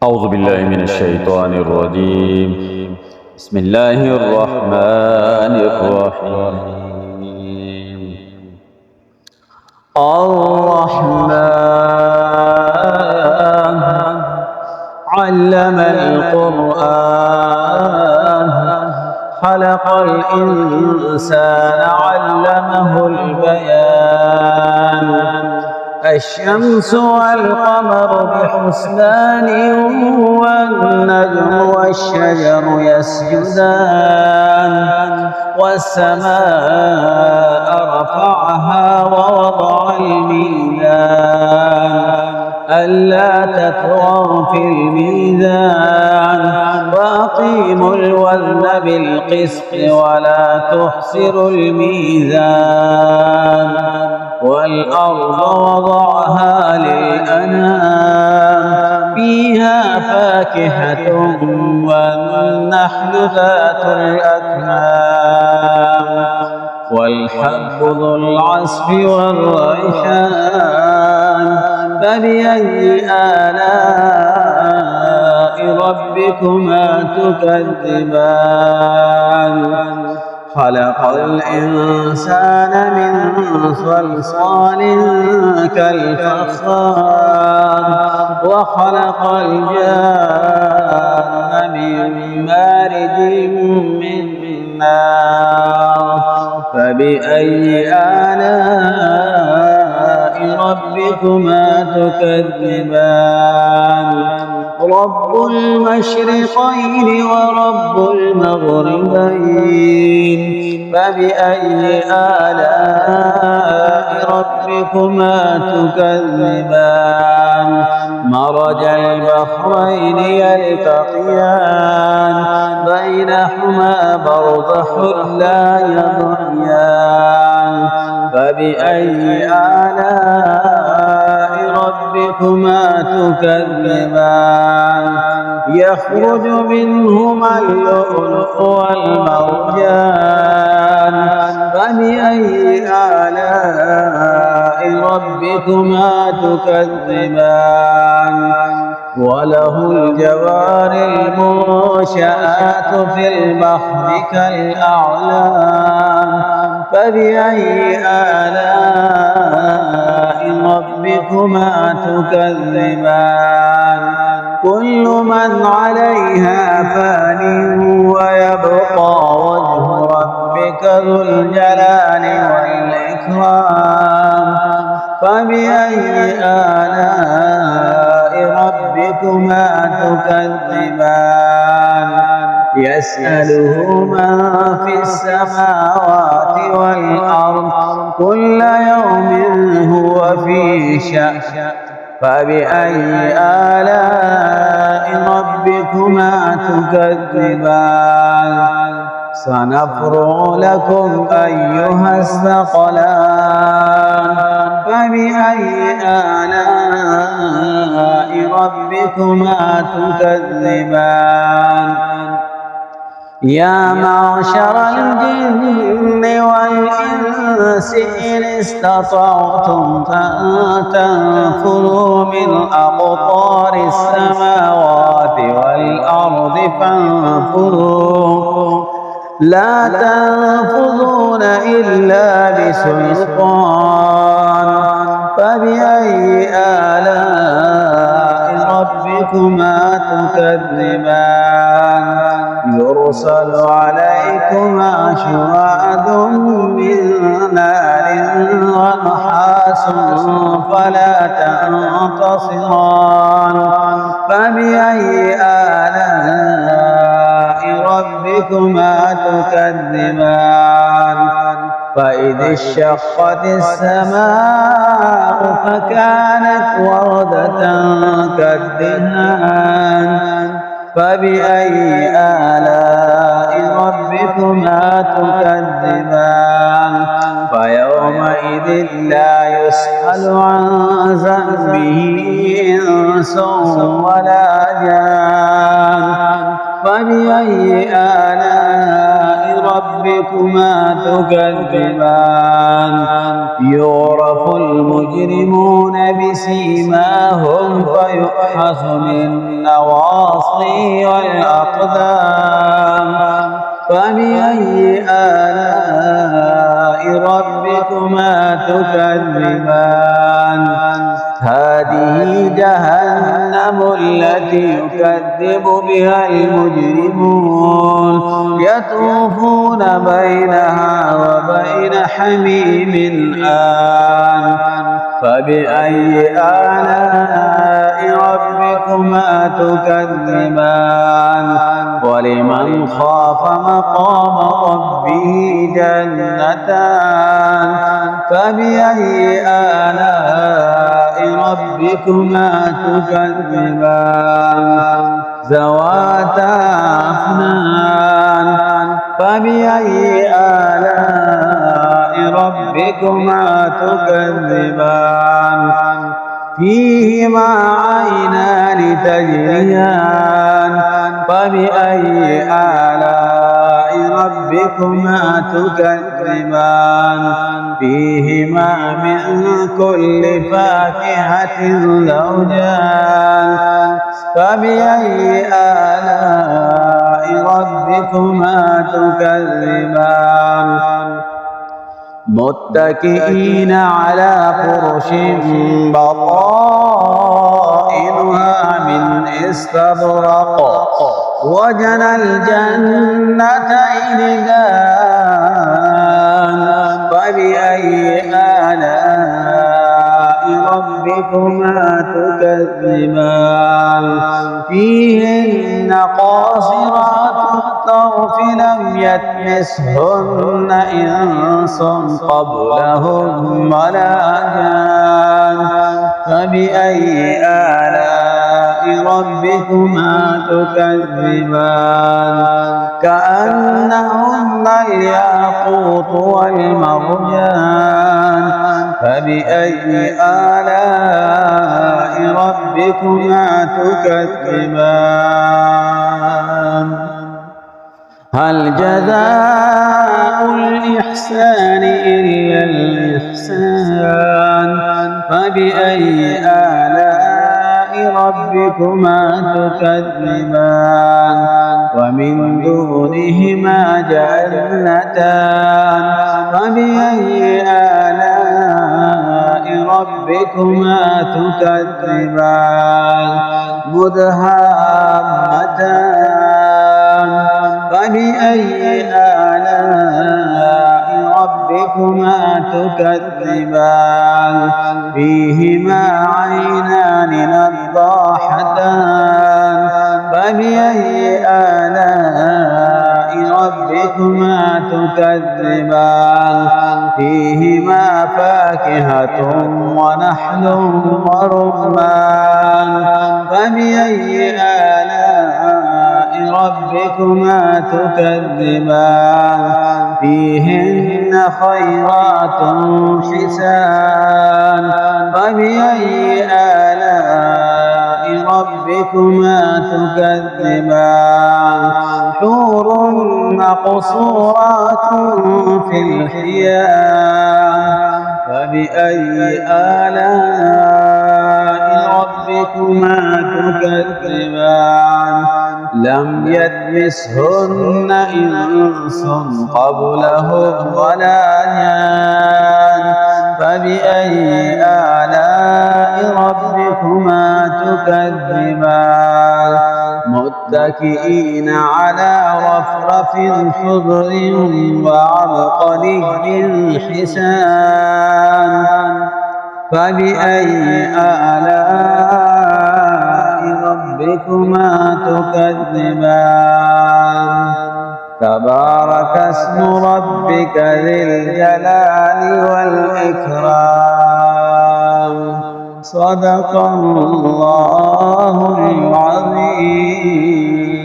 أعوذ بالله من الشيطان الرجيم. بسم الله الرحمن الرحيم. الرحمن علم القرآن خلق الإنسان علمه البيان الشمس والقمر بحسبان والنجم والشجر يسجدان والسماء رفعها ووضع الميزان ألا تطغوا في الميزان وأقيموا الوزن بالقسط ولا تخسروا الميزان والأرض وضعها للأنام فيها فاكهة والنحل ذات الأكمام والحب ذو العصف والريحان فبأي آلاء ربكما تكذبان خلق الإنسان من صلصال كالفخار وخلق الجان من مارج من نار فبأي آلاء ربكما تكذبان رب المشرقين ورب المغربين فبأي آلاء ربكما تكذبان مرج البحرين يلتقيان بينهما برزخ لا يبغيان فبأي آلاء ربكما تكذبان يخرج منهما اللؤلؤ والمرجان فبأي آلاء ربكما تكذبان وله الجوار المنشآت في البحر كالأعلام فبأي آلاء ربكما تكذبان كل من عليها فان ويبقى وجه ربك ذو الجلال والإكرام فبأي آلاء ربكما تكذبان يسأله من في السماوات والأرض كل يوم هو في شأن فبأي آلاء ربكما تكذبان سنفرغ لكم أيها الثقلان فبأي آلاء ربكما تكذبان يا معشر الجن والإنس إن استطعتم أن تنفذوا من أقطار السماوات والأرض فانفذوا لا تنفذون إلا بسلطان فبأي آلاء ربكما تكذبان يرسل عليكما شواظ من نار ونحاس فلا تنتصران فبأي آلاء ربكما تكذبان فإذ انشقت السماء فكانت وردة كالدهان فبأي آلاء ربكما تكذبان فيومئذ لا يسأل عن ذنبه إنس ولا جان فبأي آلاء ربكما تكذبان يعرف المجرمون بسيماهم فيؤخذ بالنواصي والأقدام فبأي آلاء ربكما تكذبان هذه جهنم التي يكذب بها المجرمون يطوفون بينها وبين حميم آن فبأي آلاء ربكما تكذبان ولمن خاف مقام ربه جنتان فبأي آلاء ربكما تكذبان ذواتا أفنان فبأي آلاء ربكما تكذبان فيهما عينان تجريان فبأي آلاء ربكما تكذبان فيهما من كل فاكهة زوجان فبأي آلاء ربكما تكذبان متكئين على فرش بطائنها من استبرق وجنى الجنتين دان فبأي آلاء ربكما تكذبان فيهن قاصرات الطرف لم يطمثهن إنس قبلهم ولا جان فبأي آلاء ربكما تكذبان كأنهن الياقوت والمرجان فبأي آلاء ربكما تكذبان هل جزاء الإحسان إلا الإحسان فبأي آلاء ربكما تكذبان ومن دونهما جنتان فبأي آلاء ربكما تكذبان مدهامتان فبأي آلاء ربكما تكذبان فيهما عينان نضاحتان فبأي آلاء ربكما تكذبان فيهما فاكهة ونحل ورمان فبأي آلاء ربكما تكذبان فيهن خيرات حسان فبأي آلاء ربكما تكذبان حور مقصورات في الخيام فبأي آلاء ربكما تكذبان لم يطمثهن إنس قبلهم ولا جان فبأي آلاء ربكما تكذبان متكئين على رفرف خضر وعبقري حسان فبأي آلاء ربكما تكذبان تبارك اسم ربك ذي الجلال والإكرام صدق الله العظيم.